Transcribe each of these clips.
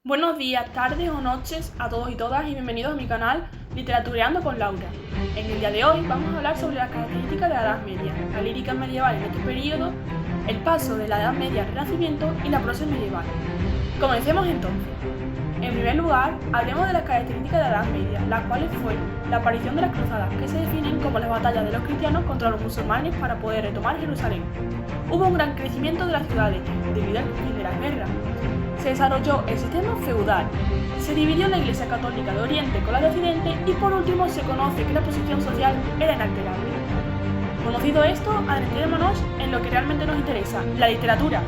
Buenos días, tardes o noches a todos y todas y bienvenidos a mi canal Literatureando con Laura. En el día de hoy vamos a hablar sobre las características de la Edad Media, la lírica medieval en este periodo, el paso de la Edad Media al Renacimiento y la prosa medieval. Comencemos entonces. En primer lugar, hablemos de las características de la Edad Media, las cuales fueron la aparición de las cruzadas, que se definen como las batallas de los cristianos contra los musulmanes para poder retomar Jerusalén. Hubo un gran crecimiento de las ciudades debido al fin de las guerras. Se desarrolló el sistema feudal, se dividió la Iglesia Católica de Oriente con la de Occidente y por último se conoce que la posición social era inalterable. Conocido esto, adentrémonos en lo que realmente nos interesa, la literatura.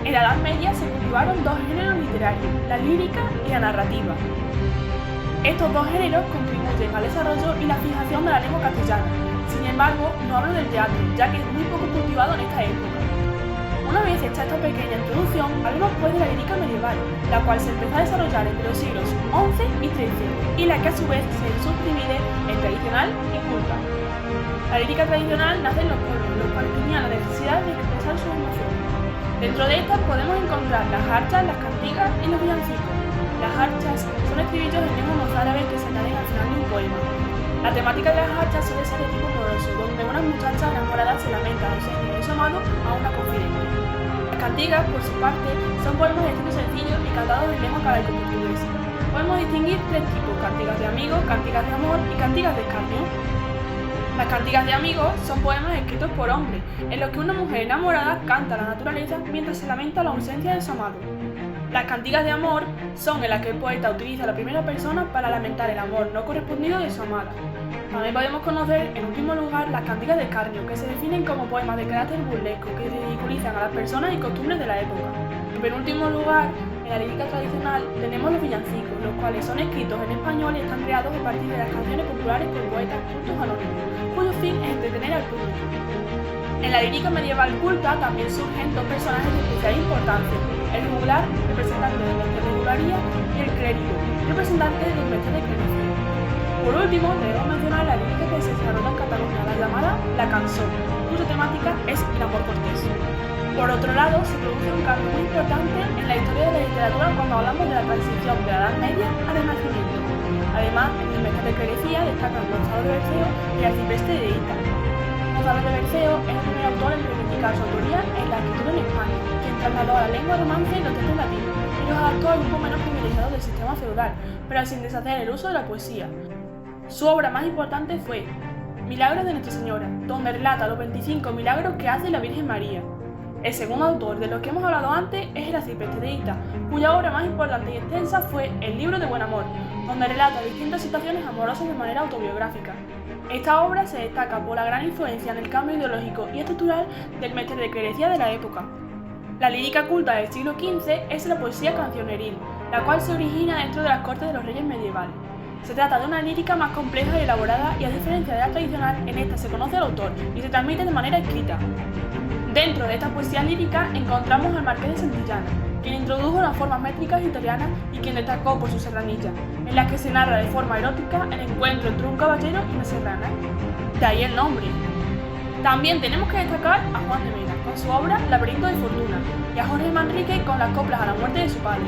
En la Edad Media se cultivaron dos géneros literarios, la lírica y la narrativa. Estos dos géneros contribuyen al desarrollo y la fijación de la lengua castellana. Sin embargo, no hablo del teatro, ya que es muy poco cultivado en esta época. Una vez hecha esta pequeña introducción, hablemos pues de la lírica medieval, la cual se empezó a desarrollar entre los siglos XI y XIII, y la que a su vez se subdivide en tradicional y culta. La lírica tradicional nace en los pueblos, los cuales tenían la necesidad de expresar sus emociones. Dentro de estas podemos encontrar las jarchas, las cantigas y los villancicos. Las jarchas son estribillos en lengua mozárabe que se añaden al final de un poema. La temática de las jarchas suele ser de tipo amoroso, donde una muchacha enamorada se lamenta de su amado a una confidente. Las cantigas, por su parte, son poemas de estilo sencillo y cantados en lengua galaico-portuguesa. Podemos distinguir tres tipos: cantigas de amigos, cantigas de amor y cantigas de escarnio. Las cantigas de amigos son poemas escritos por hombres, en los que una mujer enamorada canta a la naturaleza mientras se lamenta la ausencia de su amado. Las cantigas de amor son en las que el poeta utiliza la primera persona para lamentar el amor no correspondido de su amada. También podemos conocer, en último lugar, las cantigas de escarnio, que se definen como poemas de carácter burlesco que ridiculizan a las personas y costumbres de la época. En penúltimo lugar, en la lírica tradicional tenemos los villancicos, los cuales son escritos en español y están creados a partir de las canciones populares por poetas cultos anónimos, cuyo fin es entretener al público. En la lírica medieval culta también surgen dos personajes de especial importancia: el juglar, representante del mestre de juglaría, y el clérigo, representante del mestre de clericidad. Por último, debemos mencionar la lírica que se desarrolla en Cataluña, la llamada la canción, cuya temática es el amor cortés. Por otro lado, se produce un cambio muy importante en la historia de la literatura cuando hablamos de la transición de la Edad Media al Renacimiento. Además, en el mestre de clericidad destacan Gonzalo de Berceo y Arcipreste de Hita. Gonzalo de Berceo es el primer autor en reivindicar su autoría en la escritura en España, quien trasladó a la lengua romance los textos latinos y los adaptó al grupo menos privilegiado del sistema feudal, pero sin deshacer el uso de la poesía. Su obra más importante fue Milagros de Nuestra Señora, donde relata los 25 milagros que hace la Virgen María. El segundo autor de los que hemos hablado antes es el Arcipreste de Hita, cuya obra más importante y extensa fue El Libro de Buen Amor, donde relata distintas situaciones amorosas de manera autobiográfica. Esta obra se destaca por la gran influencia en el cambio ideológico y estructural del mestre de clericidad de la época. La lírica culta del siglo XV es la poesía cancioneril, la cual se origina dentro de las cortes de los reyes medievales. Se trata de una lírica más compleja y elaborada y, a diferencia de la tradicional, en esta se conoce al autor y se transmite de manera escrita. Dentro de esta poesía lírica encontramos al Marqués de Santillana, quien introdujo las formas métricas italianas y quien destacó por sus serranillas, en las que se narra de forma erótica el encuentro entre un caballero y una serrana. De ahí el nombre. También tenemos que destacar a Juan de Mena, con su obra Laberinto de Fortuna, y a Jorge Manrique con las coplas a la muerte de su padre.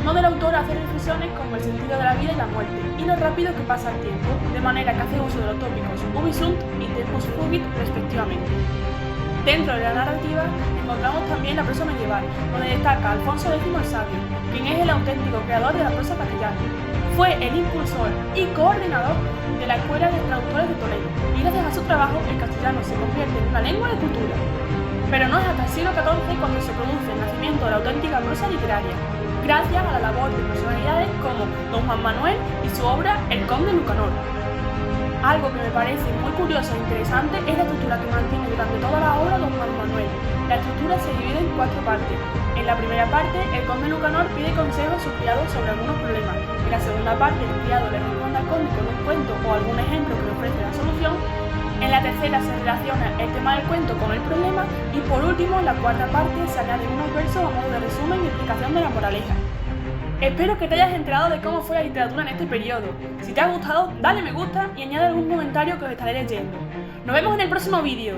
No del autor hace reflexiones como el sentido de la vida y la muerte, y lo rápido que pasa el tiempo, de manera que hace uso de los tópicos ubi sunt y tempus fugit respectivamente. Dentro de la narrativa encontramos también la prosa medieval, donde destaca Alfonso X el Sabio, quien es el auténtico creador de la prosa castellana. Fue el impulsor y coordinador de la Escuela de Traductores de Toledo, y gracias a su trabajo el castellano se convierte en una lengua de cultura. Pero no es hasta el siglo XIV cuando se produce el nacimiento de la auténtica prosa literaria, gracias a la labor de personalidades como don Juan Manuel y su obra El Conde Lucanor. Algo que me parece muy curioso e interesante es la estructura que mantiene durante toda la obra don Juan Manuel. La estructura se divide en 4 partes. En la primera parte, el conde Lucanor pide consejo a sus criados sobre algunos problemas. En la segunda parte, el criado le responde al conde con un cuento o algún ejemplo que le ofrece la solución. En la tercera se relaciona el tema del cuento con el problema y por último, en la cuarta parte se añaden unos versos a modo de resumen y explicación de la moraleja. Espero que te hayas enterado de cómo fue la literatura en este periodo. Si te ha gustado, dale me gusta y añade algún comentario que os estaré leyendo. Nos vemos en el próximo vídeo.